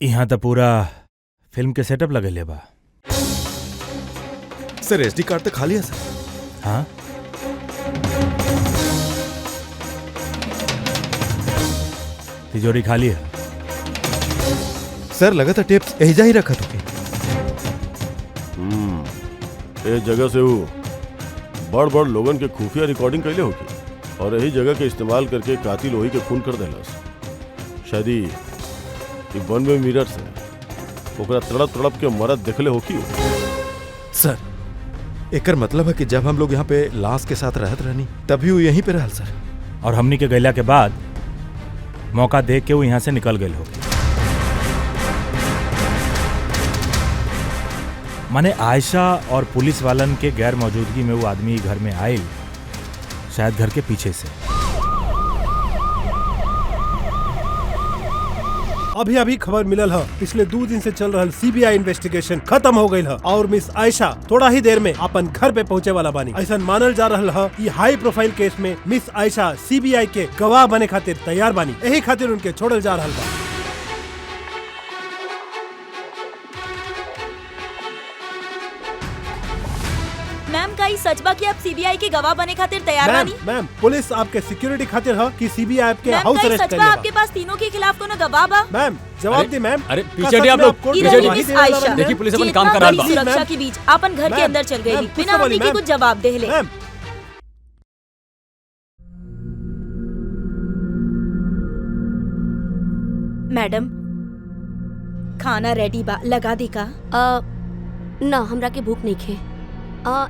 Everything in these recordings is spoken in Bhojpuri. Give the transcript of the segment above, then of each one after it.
यहाँ तो पूरा फिल्म के सेटअप लगेले बा। सर एसडी कार्ड तो खाली है सर। हाँ, तिजोरी खाली है। सर लगा था टेप्स एहिजा ही रखा था। ए जगह से वो बड़ बड़ लोगन के खुफिया रिकॉर्डिंग कैले होगी और यही जगह के इस्तेमाल करके कातिल वही के खून कर देलस। शायद ई वन वे मिरर से ओकरा तड़प तड़प के मरद देखले होगी। सर एकर मतलब है कि जब हम लोग यहाँ पे लाश के साथ रहत रहनी तभी वो यहीं पे रहल सर। और हमनी के गैला के बाद मौका देख के वो यहाँ से निकल गए होगे। माने आयशा और पुलिस वालन के गैर मौजूदगी में वो आदमी घर में आए, शायद घर के पीछे से। अभी अभी खबर मिलल है, पिछले 2 दिन से चल रहा सीबीआई इन्वेस्टिगेशन खत्म हो गई है और मिस आयशा थोड़ा ही देर में अपन घर पे पहुँचे वाला बानी। ऐसा मानल जा रहा है कि हाई प्रोफाइल केस में मिस आयशा सीबीआई के गवाह बने खातिर तैयार बानी। यही खातिर उनके छोड़ल जा रहा बा। मैम का ई सच बा कि आप सीबीआई के गवाह बने खातिर तैयार बानी? मैम पुलिस आपके सिक्योरिटी खातिर है कि सीबीआई आपके हाउस अरेस्ट सच बा करेगा। आपके पास तीनों के खिलाफ कोनो गवाह बा? मैम जवाब दी मैम। अरे पीछे हटिए आप लोग, पीछे हटिए। आयशा देखिए पुलिस अपन जी, काम इतना कर रहा बड़ी है। सुरक्षा के बीच अपन घर के अंदर चल गई मैम, बिना कुछ हमनी के मैम। कुछ जवाब देले। मैम मैडम खाना रेडी बा, लगा दी का? ना हमरा के भूख नहीं खे।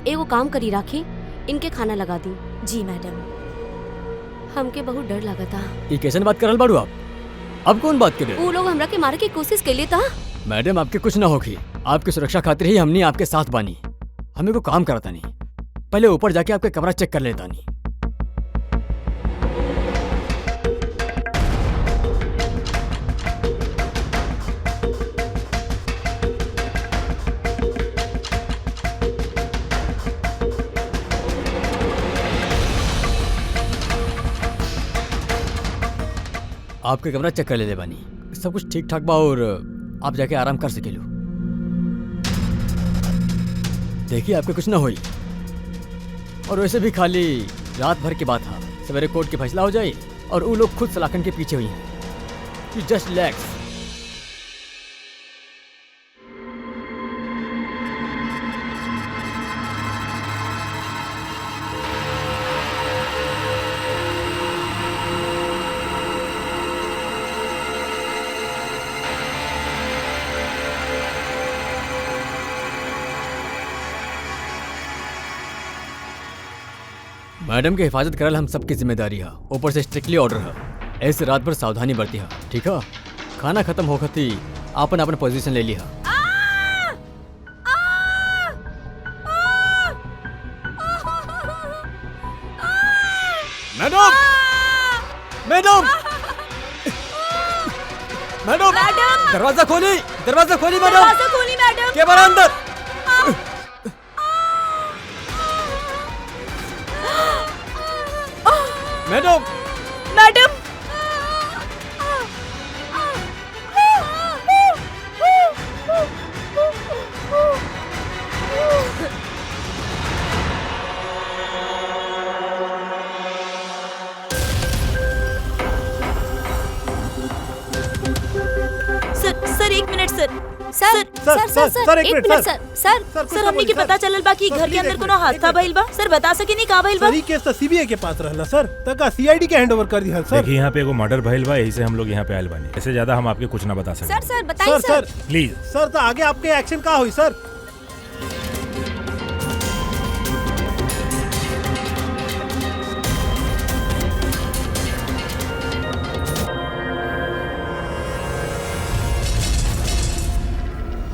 एगो काम करी राखी, इनके खाना लगा दी। जी मैडम। हमके बहुत डर लगता। ये कैसे बात करल बाड़ू आप? अब कौन बात करे? वो लोग हमरा के मारे की कोशिश कैले था। मैडम आपके कुछ ना होगी, आपकी सुरक्षा खातिर ही हमने आपके साथ बानी। हमें को काम करता नहीं, पहले ऊपर जाके आपके कमरा चेक कर लेता नहीं। आपके कमरा चेक कर ले बानी, सब कुछ ठीक ठाक बा और आप जाके आराम कर सके लो। देखिए आपके कुछ ना होई, और वैसे भी खाली रात भर की बात है, सवेरे कोर्ट के फैसला हो जाए और वो लोग खुद सलाखन के पीछे हुई हैं। You just relax. मैडम की हिफाजत करल हम सबकी जिम्मेदारी है, ऊपर से स्ट्रिक्टली ऑर्डर है, ऐसे रात भर सावधानी बरती है, ठीक है? खाना खत्म होकर ही आपन अपन पोजीशन ले लिया। मैडम मैडम मैडम दरवाजा खोली, दरवाजा खोली मैडम, दरवाजा खोली मैडम। के बार अंदर। मैडम मैडम सर 1 मिनट सर। सर, एक मिनट, सर हमनी के पता चलल बा कि घर के अंदर कोनो हादसा भइल बा। सर बता सके नहीं का भइल बा? सर ई केस तो सीबीआई के पास रहला सर, तका सीआईडी के हैंडओवर कर दिया सर। देखिए यहाँ पे एगो मर्डर भइल बा, यही से हम लोग यहाँ पे आयल बानी। इससे ज्यादा हम आपके कुछ ना बता सकते। सर बताइए सर प्लीज। सर तो आगे आपके एक्शन का हुई सर?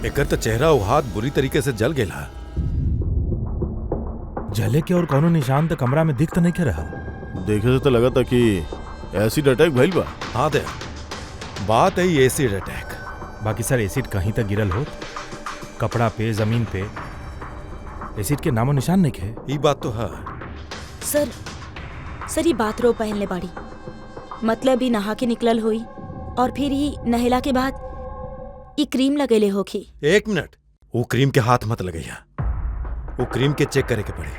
एकर तो चेहरा और हाथ बुरी तरीके से जल गेला। जले के और कोनो निशान तो कमरा में दिख तो नहीं के रहा। देखे से तो लगा था कि एसिड अटैक भइल बा। हाँ दे बात है एसिड अटैक। बाकी सर एसिड कहीं तक गिरल हो, कपड़ा पे, जमीन पे एसिड के नामो निशान नहीं खे। ये बात तो है। सर ये बात रो पहनले बाड़ी, मतलब ही नहा के निकलल हुई और फिर ही नहला के बाद ई क्रीम लगेले होखी। एक मिनट, वो क्रीम के हाथ मत लगैया, वो क्रीम के चेक करे के पड़े।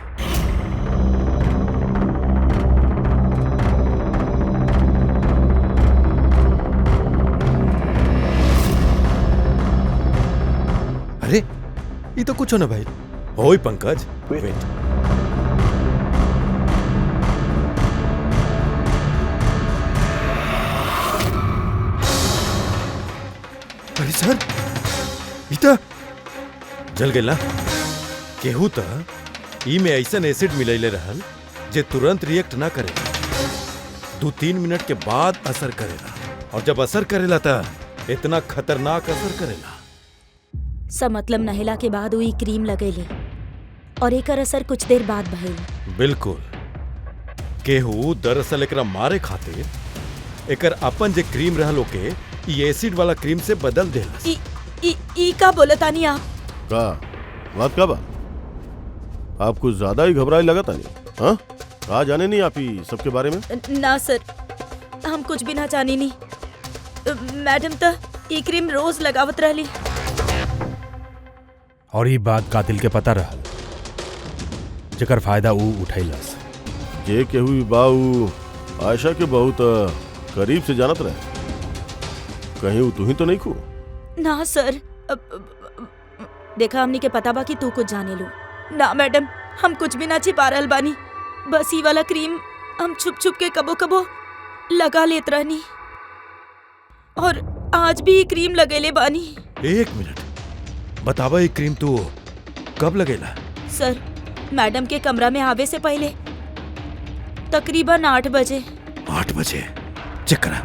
अरे ये तो कुछ हो ना भाई। ओए पंकज, वेट। अरे सर, इता जल गेल ना। केहू त ई में ऐसन एसिड मिलैले रहल जे तुरंत रिएक्ट ना करेला, 2-3 मिनट के बाद असर करेला, और जब असर करेला त इतना खतरनाक असर करेला। सब मतलब नहला के बाद ई क्रीम लगेले और एकर असर कुछ देर बाद भइल। बिल्कुल, केहू दरअसल एकरा मारे खातिर एकर अपन जे क्रीम रहल ओके ई एसिड वाला क्रीम से बदल देला। ई का बोलतानी आप? का बात का बा? आप कुछ ज्यादा ही घबराए लगा तानी। हाँ, कहा जाने नहीं आप ही सबके बारे में? ना सर, हम कुछ भी ना जानी नहीं। मैडम तो ई क्रीम रोज लगावत रहली। और ये बात कातिल के पता रहल, जेकर फायदा ऊ उठैलस। जे केहू भी बाऊ आयशा के बहुत करीब से जानत रहे, कहीं वो तू ही तो नहीं खू? ना सर, देखा हमनी के पता बा कि तू कुछ जाने लो। ना मैडम, हम कुछ भी ना छिपा रहल बानी। बस ई वाला क्रीम हम छुप छुप के कबो कबो लगा लेत रहनी, और आज भी ई क्रीम लगेले बानी। एक मिनट, बतावा ये क्रीम तू कब लगेला? सर, मैडम के कमरा में आवे से पहले तकरीबन 8 बजे। 8 बजे? चेक करा।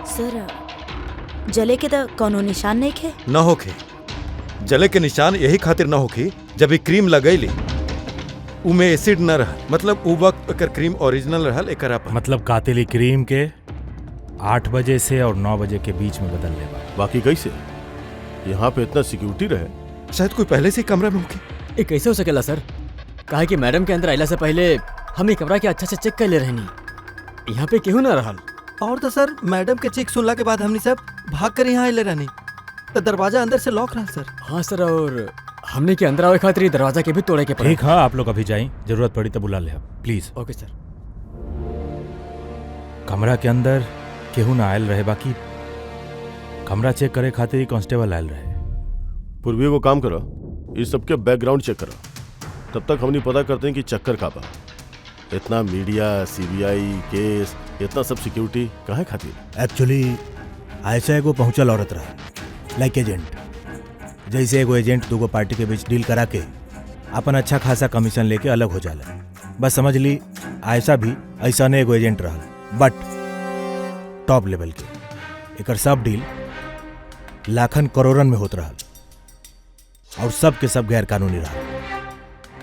सर, जले के तो कोनो निशान नहीं खे। न होखे, जले के निशान यही खातिर न होखी जब ये क्रीम लगैली उमे एसिड न रहा, मतलब उ वक्त एकर क्रीम ओरिजिनल रहल एकर अपन। मतलब कातिल ई क्रीम के 8 बजे से और 9 बजे के बीच में बदल लेबा। बाकी कैसे यहाँ पे इतना सिक्योरिटी रहे? शायद कोई पहले से ही कमरा में होके। ये कैसे हो सकेला सर? काहे कि मैडम के अंदर आइला से पहले हम ये कमरा के अच्छा से चेक कर ले रहनी। यहाँ पे केहू ना रहल। और तो सर, मैडम के चेक सुनला के बाद हमनी सब भाग कर यहाँ आइले रहनी, तो दरवाजा अंदर से लॉक रहा सर। हाँ सर, और हमने के अंदर आवे खातिर दरवाजा के भी तोड़े के पड़े। ठीक है, आप लोग अभी जाएं, जरूरत पड़ी तो बुला ले आप, प्लीज। ओके सर। कमरा के अंदर केहू ना आयल रहे, बाकी कमरा चेक करे खातिर ही कांस्टेबल आयल रहे। पूर्वी को काम करो, इस सबके बैकग्राउंड चेक करो, तब तक हमने पता करते हैं कि चक्कर का बा। इतना मीडिया, सीबीआई केस, इतना सब सिक्योरिटी काहे खातिर? एक्चुअली आयशा एगो पहुंचल औरत रहा, लाइक एजेंट। जैसे एगो एजेंट दूगो पार्टी के बीच डील करा के अपन अच्छा खासा कमीशन लेके अलग हो जाला, बस समझ ली आयशा भी ऐसा ने एगो एजेंट रहा, बट टॉप लेवल के। एकर सब डील लाखन करोड़न में होत रहा, और सब के सब गैर कानूनी रहा।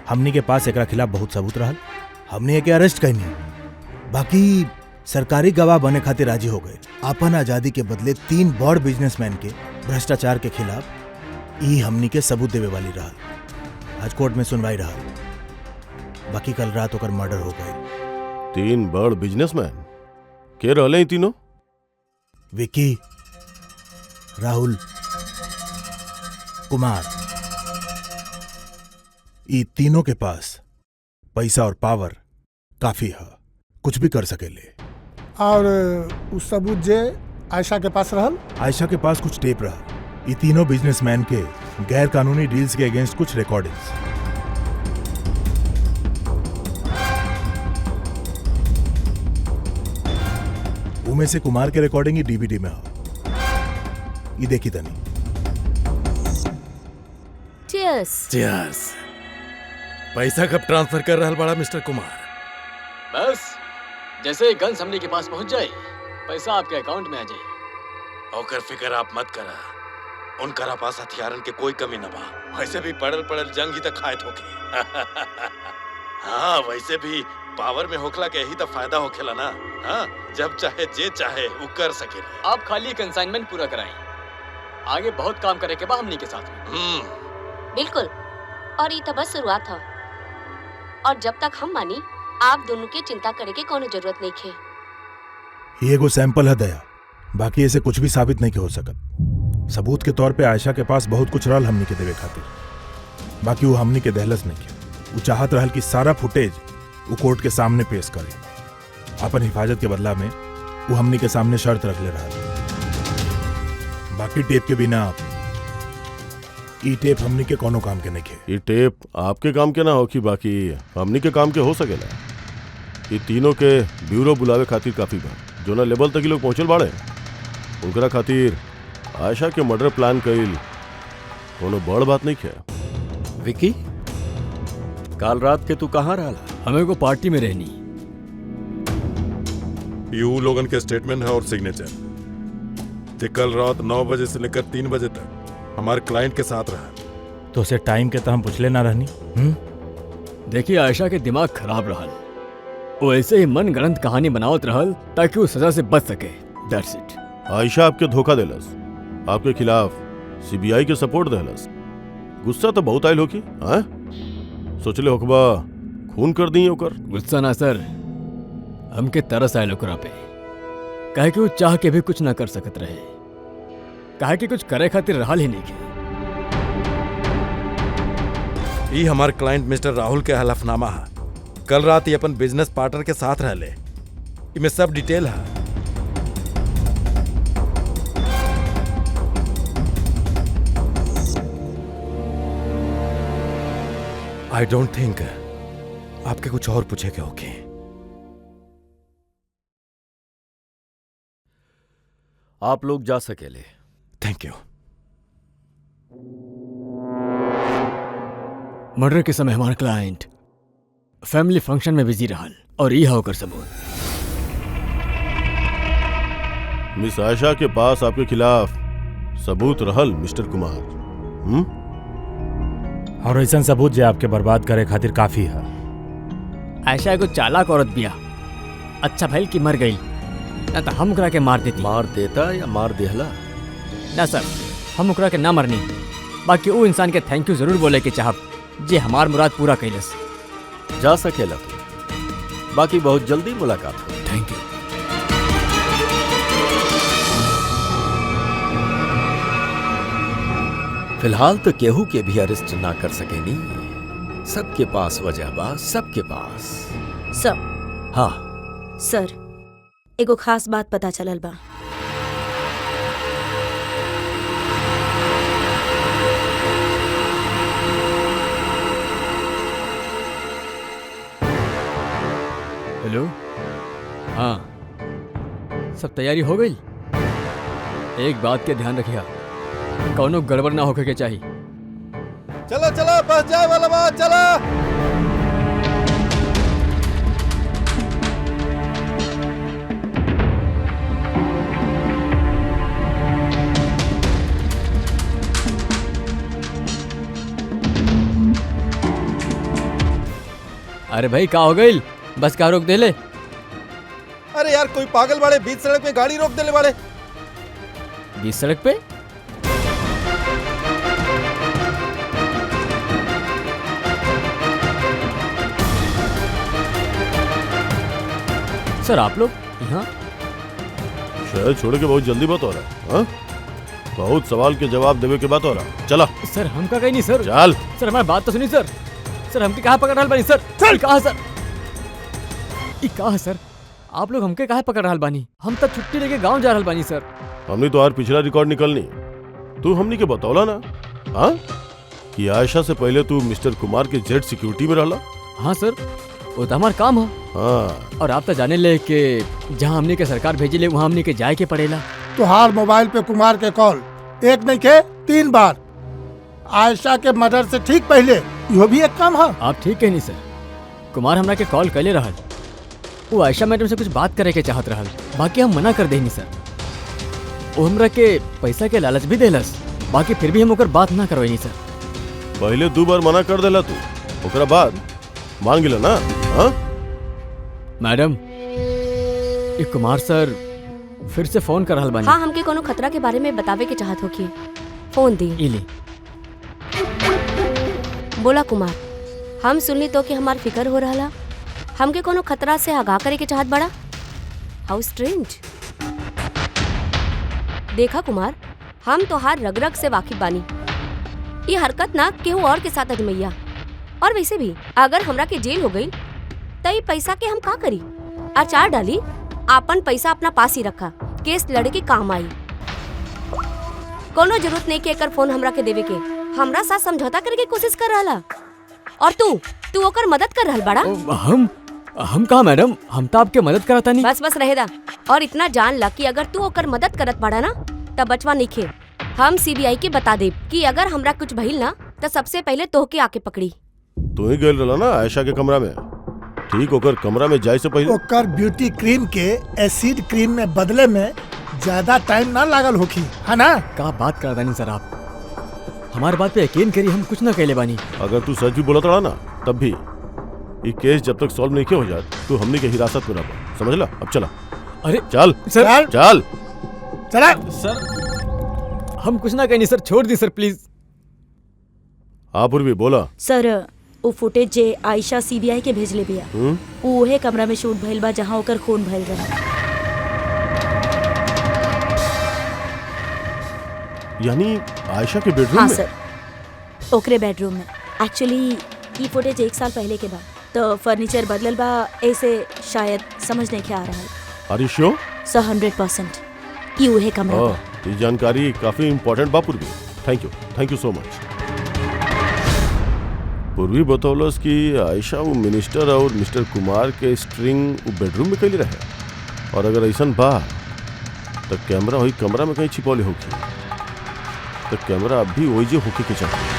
हमनी के पास एकरा खिलाफ बहुत सबूत रहा, हमने एके अरेस्ट कैनी। बाकी सरकारी गवाह बने खातिर राजी हो गए। अपन आजादी के बदले 3 बड़ बिजनेसमैन के भ्रष्टाचार के खिलाफ ई हमनी के सबूत देवे वाली रहा। आज कोर्ट में सुनवाई रहा। बाकी कल रात ओकर मर्डर हो गए। 3 बड़ बिजनेसमैन के रहले ई तीनों? विकी, राहुल, कुमार। ई तीनों के पास पैसा और पावर काफी है, कुछ भी कर सकेले। और उस सबूत जे आयशा के पास रहल? आयशा के पास कुछ टेप रहा, ये तीनों बिजनेसमैन के गैर कानूनी डील्स के अगेंस्ट कुछ रिकॉर्डिंग्स। उनमें से कुमार के रिकॉर्डिंग ही डीवीडी में हो, ये देखी तनी। चीयर्स। चीयर्स। पैसा कब ट्रांसफर कर रहल बड़ा मिस्टर कुमार? बस जैसे ही गन्स हमने के पास पहुंच जाए, पैसा आपके अकाउंट में आ जाए। ओकर फिक्र आप मत करा, उनकरा पास हथियारन के कोई कमी न बा। वैसे भी पड़ल पड़ल जंग ही तक खायत होके। हाँ, वैसे भी पावर में होखला के यही तो फायदा होखेला ना। हाँ, जब चाहे जे चाहे वो कर सकेले। आप खाली कंसाइनमेंट पूरा कराएं, आगे बहुत काम करे के बा हमनी के साथ में। बिल्कुल, और ये तो बस शुरुआत है, और जब तक हम मानी आप दोनों के चिंता करे के कोनो जरूरत नहीं है। ये एगो सैंपल है दया, बाकी ऐसे कुछ भी साबित नहीं हो सकत। सबूत के तौर पे आयशा के पास बहुत कुछ रहल हमनी के देवे खातिर, बाकी वो हमनी के दहलस नहीं किया। वो चाहत रहल कि सारा फुटेज वो कोर्ट के सामने पेश करे। अपन हिफाजत के बदला में वो हमनी के सामने शर्त रख ले रहल, बाकी टेप के बिना ई टेप हमनी के कोनो काम के नहीं खे। ये टेप आपके काम के ना हो कि बाकी हमनी के काम के हो सकेला। ये तीनों के ब्यूरो बुलावे खातिर काफी बा। जो ना लेवल तक लोग पहुंचल बाड़े उनकरा खातिर आयशा के मर्डर प्लान कईल कोनो बड़ बात नहीं है। विकी, काल रात के तू कहाँ रहा? हमें को पार्टी में रहनी। यू लोगन के स्टेटमेंट है और सिग्नेचर। ते कल रात 9 बजे से लेकर 3 बजे तक हमारे क्लाइंट के साथ रहा। तो उसे टाइम के तो हम पूछले ना रहनी। देखिए आयशा के दिमाग खराब रहल, वो ऐसे ही मन गढ़ंत कहानी बनावत रहल ताकि वो सजा से बच सके। That's it. आयशा आपके धोखा देलस, आपके खिलाफ सीबीआई के सपोर्ट देलस। गुस्सा तो बहुत आयल होगी। हाँ, सोचले होकबा खून कर दी ओकर। गुस्सा ना सर, हमके तरस आयल ओकरा पे। काहे कि वो चाह के भी कुछ ना कर सकत रहे, काहे कि कुछ करे खातिर रहल ही नहीं के। ये हमारे क्लाइंट मिस्टर राहुल के हलफनामा है। कल रात ये अपन बिजनेस पार्टनर के साथ रहले। इनमें सब डिटेल है। आई डोंट थिंक आपके कुछ और पूछे के होके। आप लोग जा सकेले। Thank you. मर्डर के समय हमारा क्लाइंट फैमिली फंक्शन में बिजी रहल और यह होकर सबूत। मिस आयशा के पास आपके खिलाफ सबूत रहल मिस्टर कुमार। और ऐसा सबूत जो आपके बर्बाद करे खातिर काफी है। आयशा एगो चालाक औरत बिया। अच्छा भइल कि मर गई, ना तो हम ओकरा के मार देती। मार देता या मार देहला? ना सर, हम ओकरा के ना मरनी, बाकी वो इंसान के थैंक यू जरूर बोले के चाहब जे हमार मुराद पूरा कैलस। जा सकेला तू, बाकी बहुत जल्दी मुलाकात हो। Thank you. फिलहाल तो केहू के भी अरेस्ट ना कर सकेनी। सबके पास वजह बा, सबके पास। सर। हाँ सर, एगो खास बात पता चलल बा। हेलो। हाँ, सब तैयारी हो गई? एक बात के ध्यान रखिए, कौनो गड़बड़ ना होके के चाहिए। चलो चलो, बस जाए वाला बात, चलो। अरे भाई का हो गई? बस का रोक दे ले? अरे यार, कोई पागल वाले बीच सड़क पे गाड़ी रोक देले वाले। बीच सड़क पे? सर आप लोग यहाँ? शहर छोड़ के बहुत जल्दी बात हो रहा है। हाँ? बहुत सवाल के जवाब देवे के बात हो रहा। चला सर, हमका कहीं नहीं सर। चल सर, हमारी बात तो सुनी सर। सर हमके कहाँ पकड़ रहा बानी सर? चल कहाँ सर? ई कहाँ सर? आप लोग हमके कहाँ पकड़ रहा बानी? हम तब छुट्टी लेके गांव जा रहा बानी सर। हमने तो हर पिछला रिकॉर्ड निकलनी, तू हमनी के बतौला ना। हाँ, कि आयशा से पहले तू मिस्टर कुमार के जेट सिक्योरिटी में रहला। हाँ सर, वो तो हमारा काम है। हाँ, और आप तो जाने ले कि जहाँ हमने के सरकार भेजी ले वहाँ हमने के जाए के पड़ेला। तुहार मोबाइल पे कुमार के कॉल एक नहीं के 3 बार। आयशा के मर्डर से ठीक पहले यो भी एक काम है। आप ठीक कहनी सर। कुमार हमरा के कॉल कैले रहल, वो आयशा मैडम से कुछ बात करे के चाहत रहल, बाकी हम मना कर देनी सर। वो हमरा के पैसा के लालच भी देलस, बाकी फिर भी हम ओकर बात ना करवानी सर। पहले 2 बार मना कर देला तू, ओकरा बाद मान गिला ना। हाँ मैडम, ये कुमार सर फिर से फोन कर रहल बानी। हाँ, हमके कोनो खतरा के बारे में बतावे के चाहत हो कि फोन दी। इली बोला कुमार, हम सुनली तो कि हमार फिकर हो रहा। हमके कोनो खतरा से आगाह करे के चाहत बड़ा। हाउ स्ट्रेंज। देखा कुमार, हम तोहार रग रग से वाकिफ बानी। ये हरकत ना केहू और के साथ अजमैया। और वैसे भी अगर हमरा के जेल हो गई तो ये पैसा के हम का करी? अचार डाली, आपन पैसा अपना पास ही रखा, केस लड़े के काम आई। कोनो जरूरत नहीं के एकर फोन हमरा के देवे के। हमरा साथ समझौता करे के कोशिश कर रहा। और तू ओकर मदद कर रहल बड़ा। हम कहा मैडम, हम तो आपके मदद कराता नहीं। बस रहेदा। और इतना जान ला कि अगर तू ओकर मदद करत बड़ा ना तब बचवा नहीं खे। हम सीबीआई के बता दे कि अगर हमरा कुछ भइल ना तो सबसे पहले तोहके आके पकड़ी। तू ही गेल रहा ना आयशा के कमरा में, ठीक होकर कमरा में जाए से पहले ओकर ब्यूटी क्रीम के एसिड क्रीम में बदले में ज्यादा टाइम ना लागल होखी, है ना? का बात करता नहीं सर आप, हमारे बात पे यकीन करी, हम कुछ ना कहले बानी। अगर तू सच भी बोलत रहा ना तब भी ये केस जब तक सॉल्व नहीं हो जात तू हमनी के हिरासत में रह, समझ ला? अब चला। अरे चल सर, चल चला सर, हम कुछ ना कहनी सर, छोड़ दी सर प्लीज। हाँ पूर्वी बोला। सर वो फुटेज जे आयशा सीबीआई के भेजले बिया, उहे कमरा में शूट भइल बा जहां ओकर खून भइल रहा। यानी आयशा के बेडरूम हाँ में? सर, ओकरे बेडरूम में। एक्चुअली ये फुटेज 1 साल पहले के बा, तो फर्नीचर बदलल बा, ऐसे शायद समझ नहीं के आ रहा है। आर यू श्योर? सर 100% ये उहे कमरा बा। ये जानकारी काफी इम्पोर्टेंट बा पूर्वी। Thank you so much. पूर्वी बतौलस कि आयशा वो मिनिस्टर और मिस्टर कुमार के स्ट्रिंग वो बेडरूम में कैली रहे, और अगर ऐसा बा तो कैमरा वही कमरा में कहीं छिपौले होगी, तो कैमरा अब भी वही जो होके के चाहिए।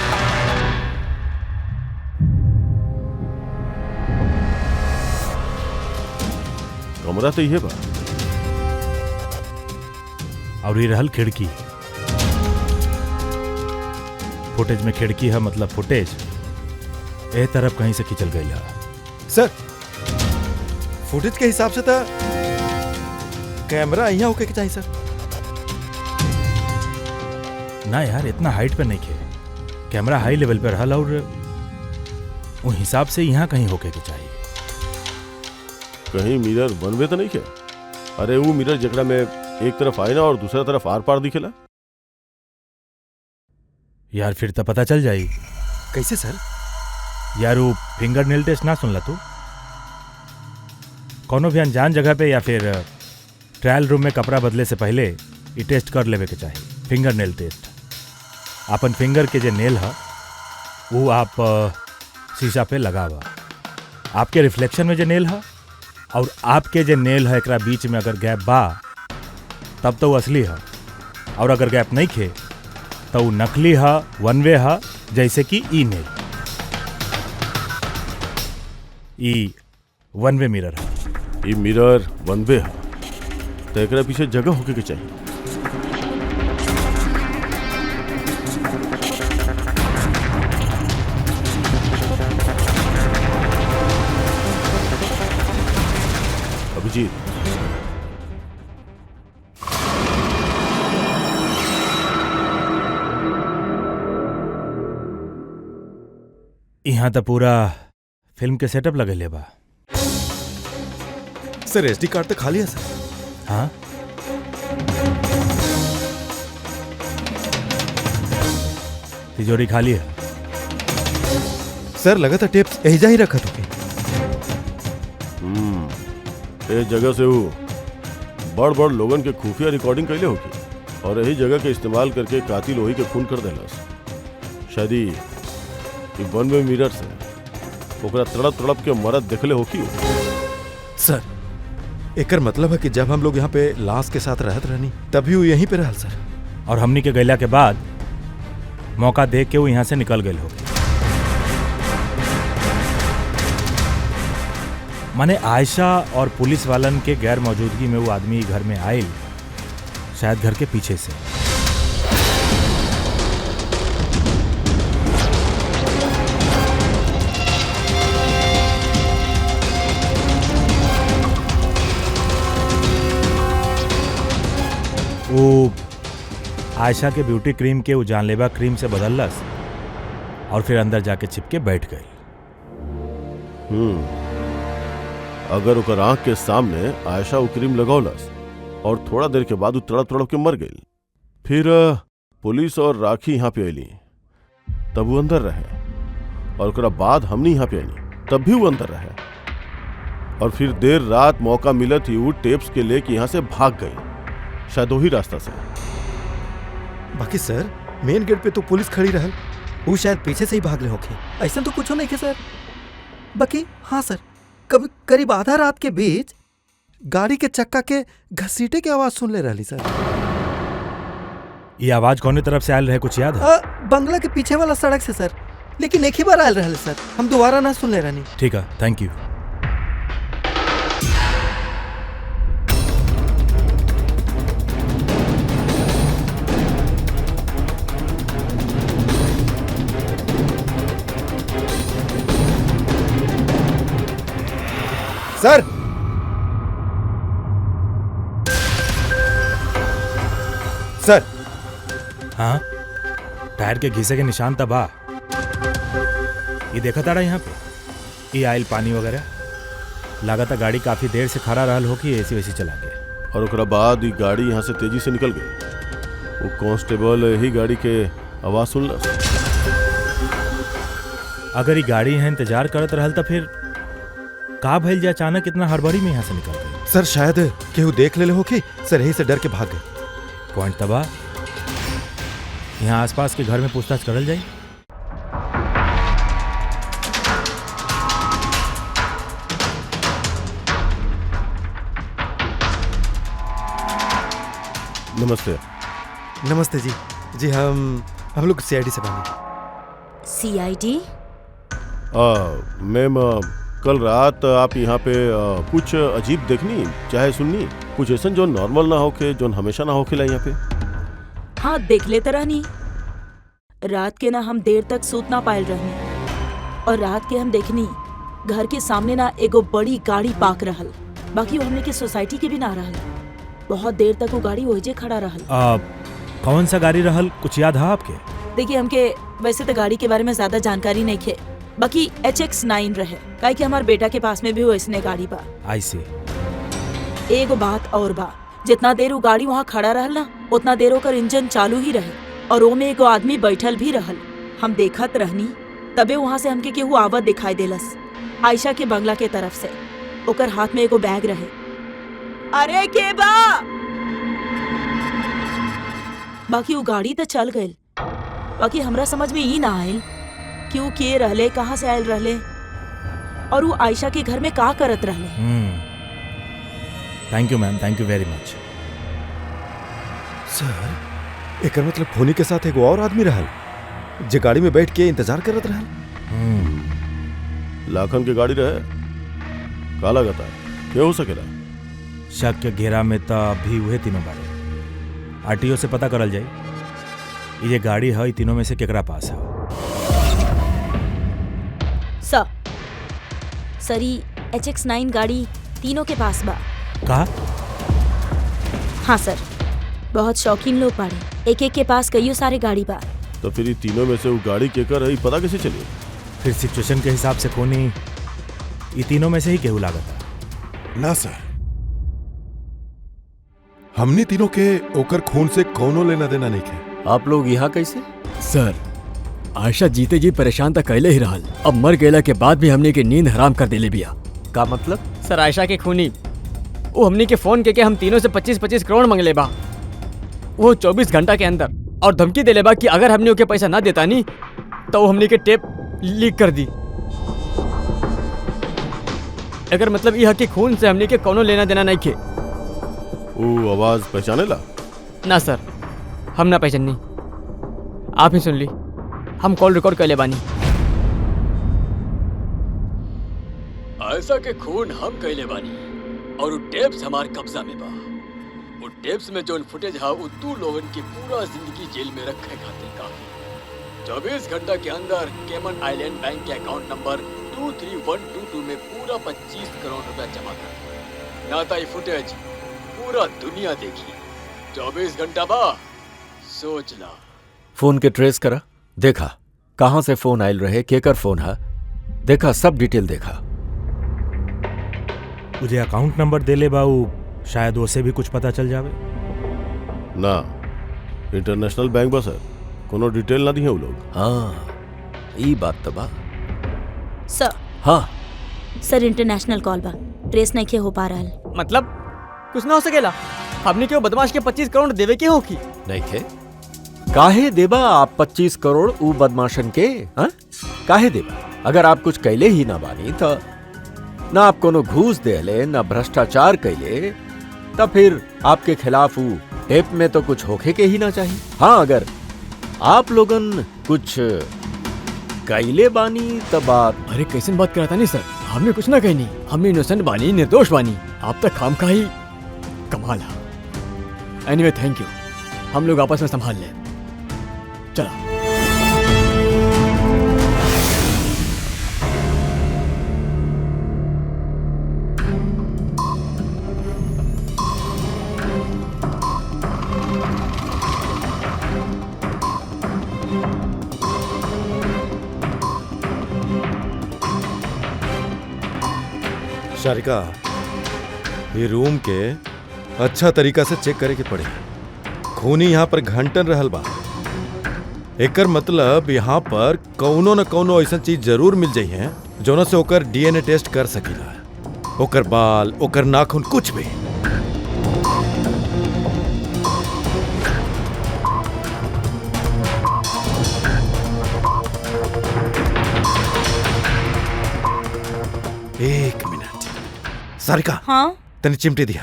कमरा तो ये बा, और ये रहल खिड़की। फुटेज में खिड़की है, मतलब फुटेज ए तरफ कहीं से खिंचल गई है। सर फुटेज के हिसाब से तो कैमरा यहाँ होके के चाहिए सर। ना यार, इतना हाइट पे नहीं खे, कैमरा हाई लेवल पे रहल और वो हिसाब से यहाँ कहीं होके के चाहिए। कहीं मिरर वन वे तो नहीं क्या? अरे वो मिरर जकड़ा में एक तरफ आईना और दूसरा तरफ आर पार दिखेला। यार फिर तो पता चल जाई। कैसे सर? यार वो फिंगर नेल टेस्ट ना सुनला तू? कोनो भी अनजान जगह पे या फिर ट्रायल रूम में कपड़ा बदले से पहले ये टेस्ट कर लेवे के चाहिए, फिंगर नेल टेस्ट। अपन फिंगर के जे नेल है वो आप शीशा पे लगावा, आपके रिफ्लेक्शन में जे नेल है और आपके जे नेल है एकरा बीच में अगर गैप बा तब तो वो असली है, और अगर गैप नहीं खे तो वो नकली है, वन वे है, जैसे कि ई nail. E one way mirror है। ये मिरर वन वे है तो एकरा पीछे जगह होके के चाहिए। अभिजीत, यहाँ तो पूरा फिल्म के सेटअप लगे ले बा। सर एसडी कार्ड तो खाली है सर। हाँ, तिजोरी खाली है। सर लगा था टेप्स एहिजा ही रखा था। ये जगह से वो बड़ बड़ लोगन के खुफिया रिकॉर्डिंग कैले होगी, और यही जगह के इस्तेमाल करके कातिल वही के खून कर देलस। शायद ये वन वे मिरर से ओकरा तड़प तड़प के मरद देखले होगी। सर एकर मतलब है कि जब हम लोग यहाँ पे लाश के साथ रहत रहनी तभी वो यहीं पे रहल सर। और हमनी के गैला के बाद मौका देख के वो यहाँ से निकल गए होगी। माने आयशा और पुलिस वालन के गैर मौजूदगी में वो आदमी घर में आयल, शायद घर के पीछे से। वो आयशा के ब्यूटी क्रीम के वो जानलेवा क्रीम से बदललस और फिर अंदर जाके छिपके बैठ गई। अगर ओकर आंख के सामने आयशा वो क्रीम लगौलस और थोड़ा देर के बाद वो तड़प तड़प के मर गई, फिर पुलिस और राखी यहाँ पे अली तब वो अंदर रहे, और ओकरा बाद हमनी यहाँ पे आनी तब भी वो अंदर रहे, और फिर देर रात मौका मिलत ही वो टेप्स के लेके यहाँ से भाग गई, शायद वही रास्ता से। बाकी सर मेन गेट पे तो पुलिस खड़ी रहल, वो शायद पीछे से ही भाग रहे होके। ऐसा तो कुछ नहीं है सर। बाकी हाँ सर, कभी करीब आधा रात के बीच गाड़ी के चक्का के घसीटे की आवाज सुन ले रही सर। ये आवाज कौन तरफ से आयल रहे, कुछ याद है? बंगला के पीछे वाला सड़क से सर, लेकिन एक ही बार आयल रहे सर, हम दोबारा ना सुन ले रही। ठीक है, थैंक यू। सर सर हाँ, टायर के घिसे के निशान तबा ये देखा था यहाँ पे, ये आयल पानी वगैरह लगातार गाड़ी काफी देर से खड़ा रहल हो कि एसी वैसी चला के, और ओकरा बाद ये गाड़ी यहाँ से तेजी से निकल गई। वो कांस्टेबल यही गाड़ी के आवाज सुनल। अगर ये गाड़ी यहाँ इंतजार करत रहल तो फिर का भइल जे अचानक इतना हड़बड़ी में यहाँ से निकल गई? सर शायद केहू देख ले होके, सर यही से डर के भाग गए। पॉइंट तबा, यहाँ आसपास के घर में पूछताछ करल जाई। नमस्ते। नमस्ते जी। जी हम लोग सीआईडी से बने। सीआईडी? मैम कल रात आप यहाँ पे कुछ अजीब देखनी चाहे सुननी, कुछ ऐसा जो नॉर्मल ना होके, जो हमेशा ना होके यहाँ पे? हाँ, देख ले तरह नहीं। रात के ना हम देर तक सूत ना पायल रहने, और रात के हम देखनी घर के सामने ना एगो बड़ी गाड़ी पाक रहल, बाकी वो हमने के सोसाइटी के भी ना रहल। बहुत देर तक वो गाड़ी वही खड़ा रहल। कौन सा गाड़ी रहल, कुछ याद है आपके? देखिए, हमके वैसे तो गाड़ी के बारे में ज्यादा जानकारी नहीं है, बाकी HX9 रहे, काहे कि हमारे बेटा के पास में भी वो ऐसने गाड़ी बा। आई सी। एगो बात और बा, जितना देर वो गाड़ी वहाँ खड़ा रहल ना, उतना देर ओकर इंजन चालू ही रहे, और वो में एगो आदमी बैठल भी रहल। हम देखत रहनी, तबे वहाँ से हमके केहू आवत दिखाई देलस, आयशा के बंगला के तरफ से। ओकर हाथ में एगो बैग रहे। अरे के बा? बाकी वो गाड़ी तो चल गई, बाकी हमरा समझ में ई ना आयल कि वो के रहले, कहाँ से आयल रहले, और वो आयशा के घर में का करत रहले। Thank you ma'am, thank you very मच। सर एक मतलब फोनी के साथ एगो और आदमी रहल, जे गाड़ी में बैठ के इंतजार करत रहल। लाखन की गाड़ी रहे, का लगता है क्या हो सकेला? शक के घेरा में तो अभी हुए तीनों बारे। आरटीओ से पता करल जाए ये गाड़ी है, तीनों में से केकरा पास है। सरी HX9 गाड़ी तीनों के पास बा। कहा? हाँ सर, बहुत शौकीन लोग बाड़े, एक एक के पास कईयों सारे गाड़ी बा। तो फिर ये तीनों में से वो गाड़ी केकर है, पता कैसे चली? फिर सिचुएशन के हिसाब से कोनी ये तीनों में से ही केहू लागत। ना सर, हमने तीनों के ओकर खून से कौनो लेना देना नहीं है। आप लोग यहाँ कैसे? सर, आयशा जीते जी परेशान तक कैले ही रहल, अब मर गएला के बाद भी हमने के नींद हराम कर देले बिया। का मतलब? सर, आयशा के खूनी वो हमने के फोन के हम तीनों से 25-25 करोड़ मंगले बा, वो 24 घंटा के अंदर, और धमकी देले बा कि अगर हमने ओके पैसा ना देता नी तो वो हमने के टेप लीक कर दी। अगर मतलब यह कि खून से हमने के कोनो लेना देना नहीं के। वो आवाज पहचाने ला? ना सर, हम ना पहचानी। आप ही सुन ली, हम कॉल रिकॉर्ड कर ले बानी। आयशा के खून हम कैले बानी, और वो टेप्स हमार कब्जा में बा। वो टेप्स में जो फुटेज हा वो तू लोगन की पूरा जिंदगी जेल में रखे खातिर काफी। 24 घंटा के अंदर केमन आइलैंड बैंक के अकाउंट नंबर 23122 में पूरा 25 करोड़ रुपया जमा कर ना था। ये फुटेज पूरा दुनिया देखी। 24 घंटा बा, सोच ला। फोन के ट्रेस करा, देखा कहाँ से फोन आयल रहे, केकर फोन है, देखा सब डिटेल देखा। मुझे अकाउंट नंबर दे ले बाऊ, शायद उसे भी कुछ पता चल जावे। ना, इंटरनेशनल बैंक बा सर, कोनो डिटेल ना दिए वो लोग। हाँ ई बात तो बा। सर हाँ सर इंटरनेशनल कॉल बा, ट्रेस नहीं हो पा रहा। मतलब कुछ ना हो सकेला। हमने क्यों बदमाश के 25 करोड़ देवे के होकी? नहीं थे काहे देबा आप 25 करोड़ ऊ बदमाशन के? हाँ काहे देबा? अगर आप कुछ कैले ही ना बानी तो ना आप कोनो घूस देले ना भ्रष्टाचार कैले, तब फिर आपके खिलाफ ऊ टेप में तो कुछ होखे के ही ना चाहिए। हाँ अगर आप लोगन कुछ कैले बानी तब बात। अरे कैसे बात कराता नहीं सर, हमने कुछ ना कहनी, हमने इनोसेंट बानी, निर्दोष बानी। आप तक काम का ही कमाल है। एनीवे थैंक यू, हम लोग आपस में संभाल लें। चलो शारिका, ये रूम के अच्छा तरीका से चेक करे के पड़े। खूनी यहाँ पर घंटन रहल बा, एकर मतलब यहाँ पर कौनो न कौनो ऐसा चीज जरूर मिल जाई है जोनो से ओकर डीएनए टेस्ट कर सकीला। ओकर बाल, ओकर नाखून, कुछ भी। एक मिनट सारिका। हाँ तने चिमटी दिया।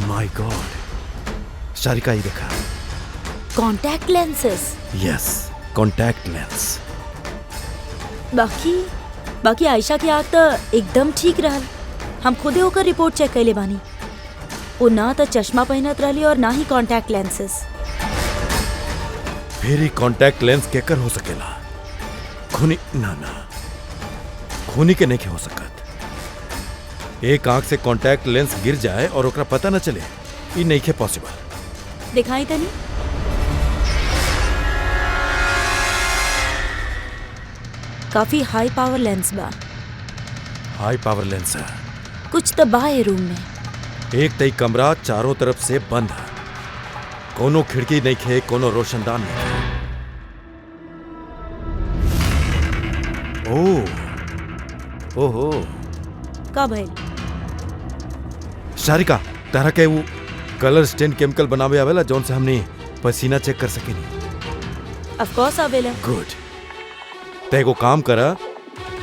माय गॉड, सारिका ये देखा। Contact lenses. Yes, contact lens. बाकी आयशा की आँख तो एकदम ठीक रहल। हम खुदे होकर रिपोर्ट चेक कैले बानी। वो ना तो चश्मा पहनत रहली और ना ही कॉन्टैक्ट लेंसेस। फिर ही कॉन्टैक्ट लेंस केकर हो सकेला? खूनी ना ना, खूनी के नहीं हो सकत। एक आंख से कॉन्टैक्ट लेंस गिर जाए और ओकरा पता न चले, ये नहीं के पॉसिबल। दिखाई तनी। काफी हाई पावर लेंस बा। हाई पावर लेंस है। कुछ तो बा है रूम में। एक तई कमरा चारों तरफ से बंद है, कोनो खिड़की नहीं खे, कोनो रोशनदान नहीं खे। ओहो का भइल? शारिका, तारा के वो कलर स्टेन केमिकल बनावे आवेला जौन से हमने पसीना चेक कर सकेनी? ऑफ कोर्स आवेला। गुड। ते एगो काम करा,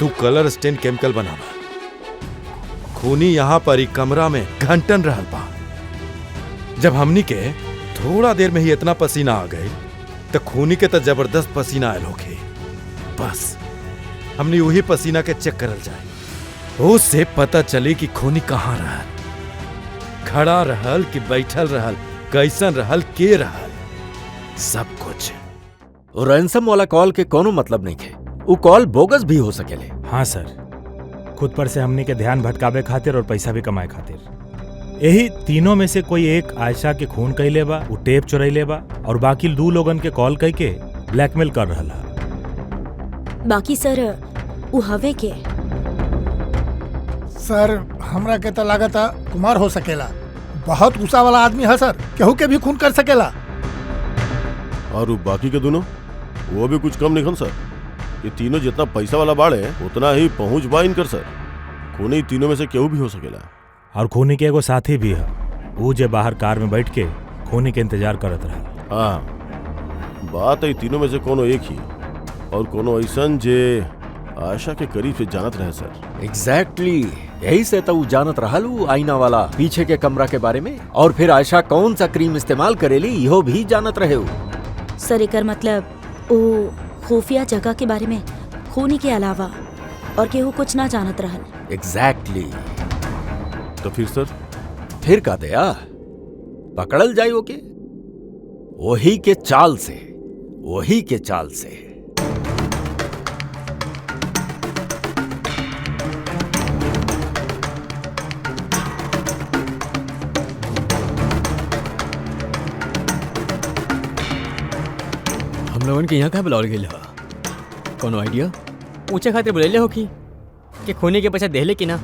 तू कलर स्टेन केमिकल बनावा। खूनी यहाँ पर ही कमरा में घंटन रहल बा। जब हमनी के थोड़ा देर में ही इतना पसीना आ गई तो खूनी के तो जबरदस्त पसीना आयल होखे। बस हमने वही पसीना के चेक करल जाए, उससे पता चली कि खूनी कहाँ रहल, खड़ा रहल कि बैठल रहल, कैसन रहल, के रहल, सब कुछ। और रैंसम वाला कॉल के कोनो मतलब नहीं थे, वो कॉल बोगस भी हो सकेले। हाँ सर, खुद पर से हमने के ध्यान भटकावे खातिर और पैसा भी कमाए खातिर। यही तीनों में से कोई एक आयशा के खून कैले बा, वो टेप चुरैले बा और बाकी 2 लोगन के कॉल कई के ब्लैकमेल कर रहल है। बाकी सर वो हवे के? सर हमरा के तो लागता कुमार हो सकेला। बहुत गुस्सा वाला आदमी है सर, केहू के भी खून कर सकेला। और वो बाकी के दोनों वो भी कुछ कम नहीं सर। ये तीनों जितना पैसा वाला बाड़े उतना ही पहुंच बा इनकर सर। खूनी तीनों में से केहू भी हो सकेला। और खूनी के एगो साथी भी है, वो जे बाहर कार में बैठ के खूनी के इंतजार करत रहा। हाँ, बात है तीनों में से कोनो एक ही और कोनो ऐसन जे आयशा के करीब से जानत रहे सर। एग्जैक्टली, यही से तो जानत रहल वो आईना वाला पीछे के कमरा के बारे में, और फिर आयशा कौन सा क्रीम इस्तेमाल करेली इहो भी जानत रहे वो। सर एकर मतलब वो खुफिया जगह के बारे में खूनी के अलावा और केहू कुछ ना जानत रहल। एग्जैक्टली। तो फिर सर? फिर का दया पकड़ल जाई ओके वही के चाल से, वही के चाल से। हम लोगन के यहाँ का बुलावल गेल है? कोनो आइडिया? पूछे खातिर बोले हो कि खोने के पैसा देले कि ना।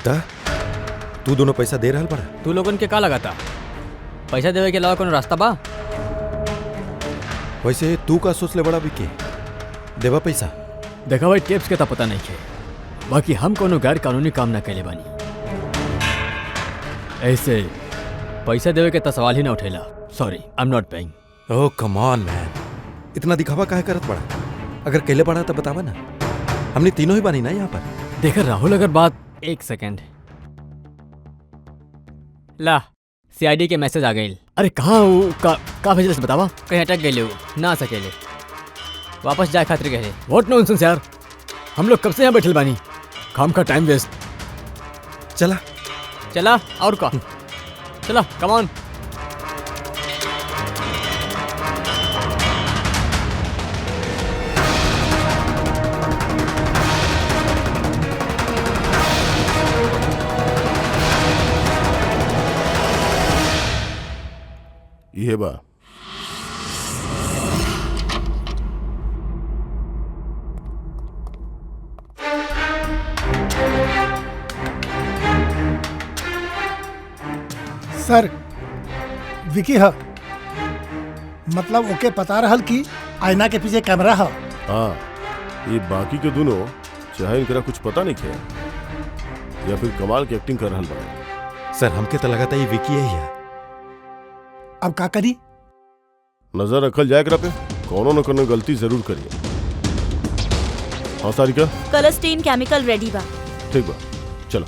ता तू दोनों पैसा दे रहल बड़ा? तू लोगन के का लगाता पैसा देवे के अलावा कोनो रास्ता बा? वैसे तू का सोच ले बड़ा विकी, देवा पैसा? देखा भाई टेप्स के तो पता नहीं है, बाकी हम कोनो गैर कानूनी काम ना कैले बानी। ऐसे पैसा देवे के तो सवाल ही ना उठेला। Sorry, I am not paying. ओह कम ऑन मैन, इतना दिखावा काहे करत बड़ा? अगर केले बड़ा तो बतावा ना, हमने तीनों ही बानी ना यहाँ पर। देखा राहुल, अगर बात एक सेकेंड ला, सीआईडी के मैसेज आ गई। अरे कहाँ हूँ का भेजलस बतावा? कहीं अटक गए हो ना सकेले, वापस जाए खातिर गए। व्हाट नॉनसेंस यार, हम लोग कब से यहाँ बैठल बानी, काम का टाइम वेस्ट। चला चला और का चला, कम ऑन। ये बा सर विकी है, मतलब ओके पता रहल कि आईना के पीछे कैमरा है। हाँ, ये बाकी के दोनों चाहे इनकरा कुछ पता नहीं है या फिर कमाल की एक्टिंग कर रहल बा। सर हमके तो लगा था ये विकी ही है। अब का करी? नजर रखल जाए एकरा पे, कोनो न कोनो गलती जरूर करिए। हाँ सारिका, कलस्टीन केमिकल रेडी बा। ठीक बा, चलो।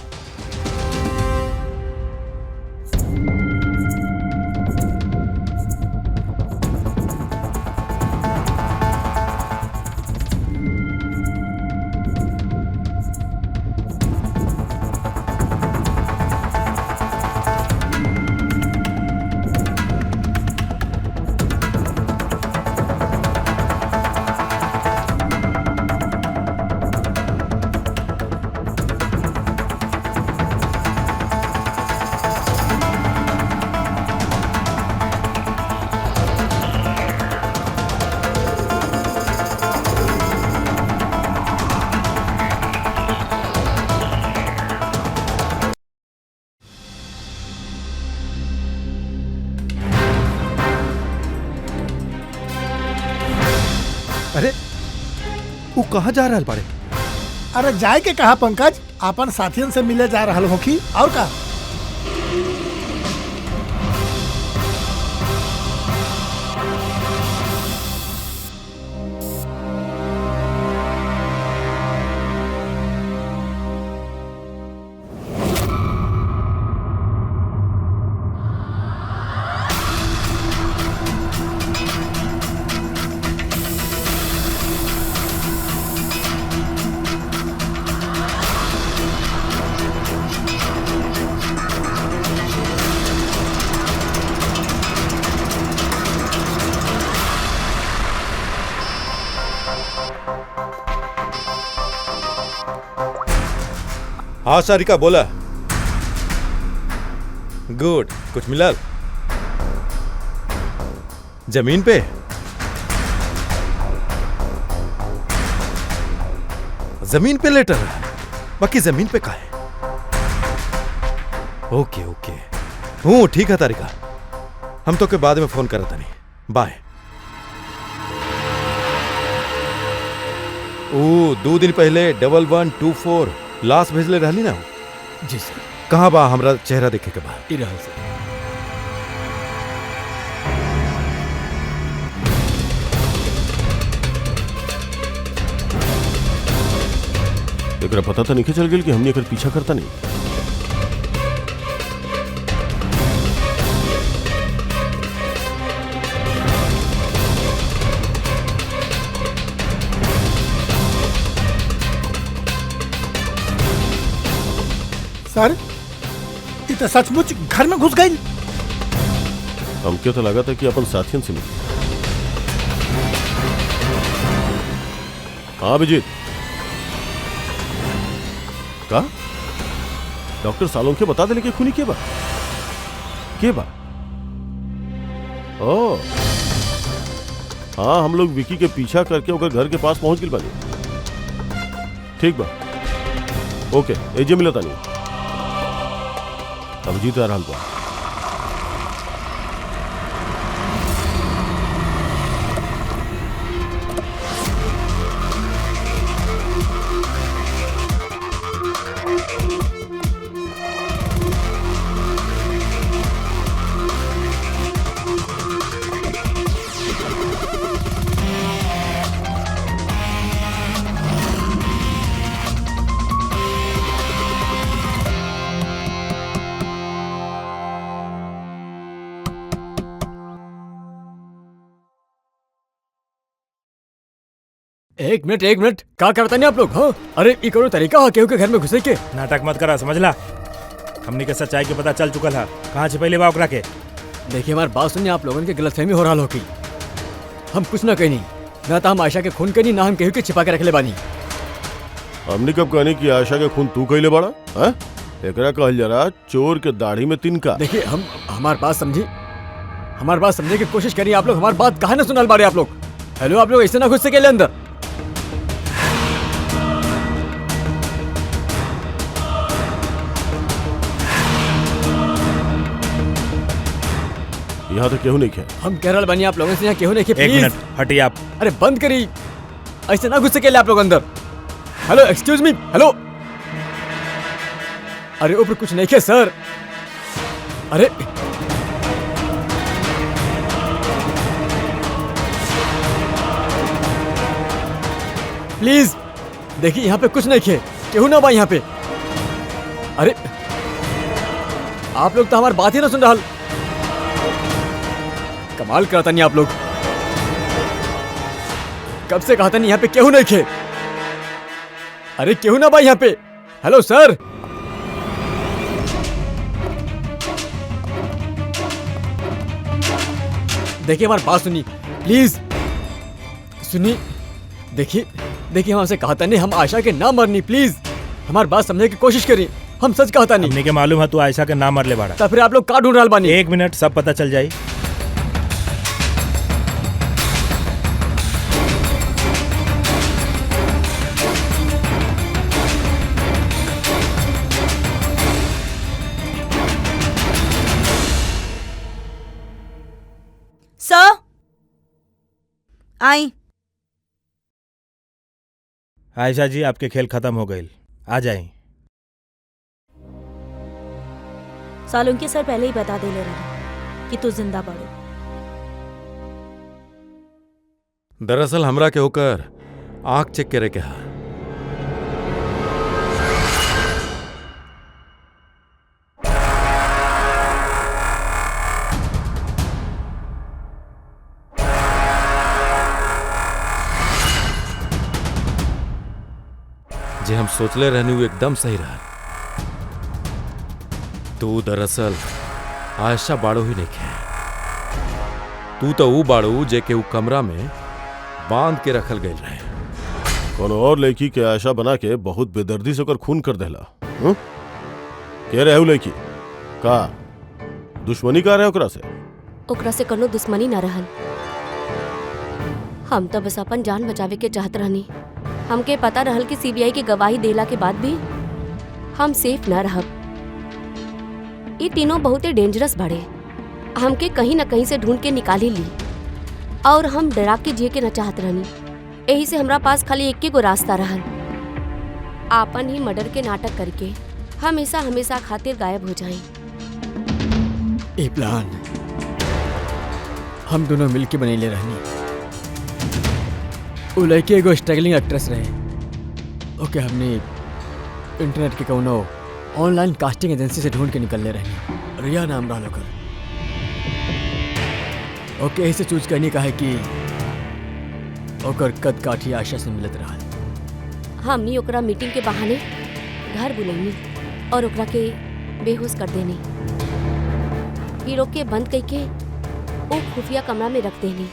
अरे वो कहाँ जा रहा बाड़े? अरे जाए के कहा पंकज, अपन साथियन से मिले जा रहल होखी और का। हाँ सारिका बोला। गुड, कुछ मिला? जमीन पे? जमीन पे लेटर है, बाकी जमीन पे का है? ओके ओके, हूँ ठीक है तारिका, हम तो के बाद में फोन करता नहीं। बाय। ओ 2 दिन पहले 1124 लाश भेजले रहली ना? जी सर। कहाँ बा, हमरा चेहरा देखे के बाद? रहल सर। एकरा पता तो नहीं चल गया कि हमने एकर पीछा करता नहीं। सर ये तो सचमुच घर में घुस गई। हमके तो लगा था कि अपन साथियन से मिले। हाँ अभिजीत, का डॉक्टर सालोंके बता दिले कि खूनी के बा? ओ हाँ, हम लोग विकी के पीछा करके ओकर घर के पास पहुंच गए बानी। ठीक बा, ओके, एजे मिलता नहीं। अब जीत आ रहा बा। एक मिनट क्या करता नहीं आप लोग? हाँ, अरे ये करो तरीका है केहू के घर में घुसे के। नाटक मत करा, समझला? हमनी के सच्चाई के पता चल चुकल है। कहाँ छिपैले बा ओकरा के? देखिए हमारी बात सुनिए, आप लोगों की गलतफहमी हो रहा होगी। हम कुछ ना कहनी, ना तो हम आयशा के खून कहनी, ना हम केहू के छिपा के रखले बानी। हमने कब कहनी कि आयशा के खून तू कइले बड़ा? हाँ? एकरा कहल जरा चोर के दाढ़ी में तिनका। देखिए हम हमारी बात समझे की कोशिश करिए। आप लोग हमारी बात कहाँ ना सुनल बारे आप लोग। हेलो, आप लोग ऐसे ना घुस सके अंदर। यहाँ तो केहू नहीं है। हम केरल बनी आप लोगों से, यहाँ केहू नहीं है। एक मिनट हटिए आप। अरे बंद करी, ऐसे ना घुस सके आप लोग अंदर। Hello, excuse me, hello. अरे ऊपर कुछ नहीं है सर। अरे प्लीज देखिए, यहाँ पे कुछ नहीं है, केहू ना बा यहाँ पे। अरे आप लोग तो हमारी बात ही ना सुन रहा। कमाल करता नहीं आप लोग। कब से कहा था नहीं यहाँ पे केहू नहीं खे। अरे केहू ना भाई यहाँ पे। हेलो सर। देखिए हमारी बात सुनी प्लीज, सुनी। देखिए हम आपसे कहा था नहीं, हम आयशा के ना मरनी। प्लीज हमारी बात समझने की कोशिश करिए। हम सच कहा था नहीं। हमने के मालूम है तू आयशा के ना मरले बाड़ा। तो फिर आप लोग का ढूंढ रहा बानी? एक मिनट, सब पता चल जाई। Sir I. आयशा जी, आपके खेल खत्म हो गए, आ जाए। सालुंकी सर पहले ही बता दे ले रहे कि तू जिंदा पड़ो। दरअसल हमरा के होकर आंख चेक करे के हा। जे हम सोचले रहनी वो एकदम सही रहा। तू दरअसल आयशा बाड़ो ही नहीं है। तू तो वो बाड़ो जे के वो कमरा में बांध के रखल गई रहे। कोनो और लड़की के आयशा बना के बहुत बेदर्दी से ओकर खून कर देला। के रहे लड़की का दुश्मनी का रहे ओकरा से कोनो दुश्मनी ना रहल। हम तो बस अपन जान बचावे के चाहत रहनी। हमके पता रहल कि सीबीआई की गवाही देला के बाद भी हम सेफ ना रहब। ये तीनों बहुत ही डेंजरस बाड़े। हमके कहीं न कहीं से ढूंढ के निकाल ही ली और हम डरा के जिए के न चाहत रहनी। यही से हमरा पास खाली एक गो रास्ता रहल, आपन ही मर्डर के नाटक करके हमेशा हमेशा खातिर गायब हो जाएं। ए प्लान हम दोनों मिलके बनैले रहनी। वो लड़की एगो स्ट्रगलिंग एक्ट्रेस रहे। ओके, हमने इंटरनेट के कौनो ऑनलाइन कास्टिंग एजेंसी से ढूंढ के निकलने रहनी। रिया नाम रहा लोकर। ओके, ऐसे चूज करने का है कि ओकर कद काठी आयशा से मिलत रहा। हमनी ओकरा मीटिंग के बहाने घर बुलैनी और ओकरा के बेहोश कर देनी। हीरो के बंद करके वो खुफिया कमरा में रख देनी।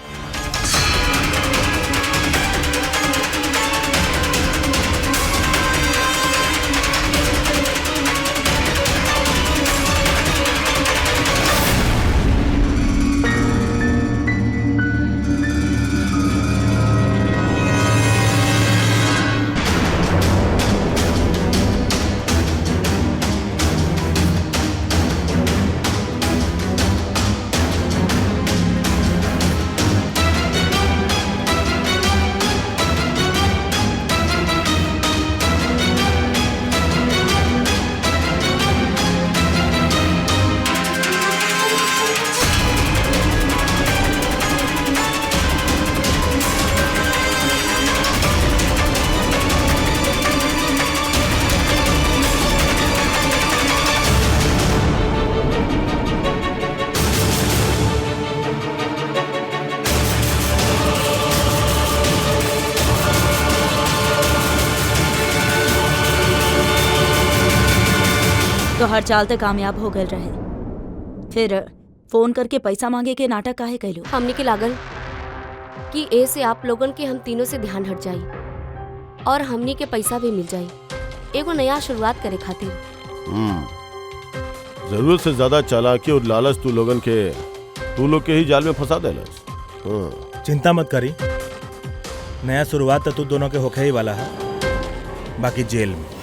तो हर चाल तक कामयाब हो गए रहे। फिर फोन करके पैसा मांगे के नाटक काहे कैलू? हमने के लागल कि ए से आप लोगन के हम तीनों से ध्यान हट जाई और हमनी के पैसा भी मिल जाई, एगो नया शुरुआत करे खातिर। जरूरत से ज्यादा चालाकी और लालच तू लोग के ही जाल में फंसा देलस। चिंता मत करी, नया शुरुआत तो तू दोनों के होखे ही वाला है, बाकी जेल में।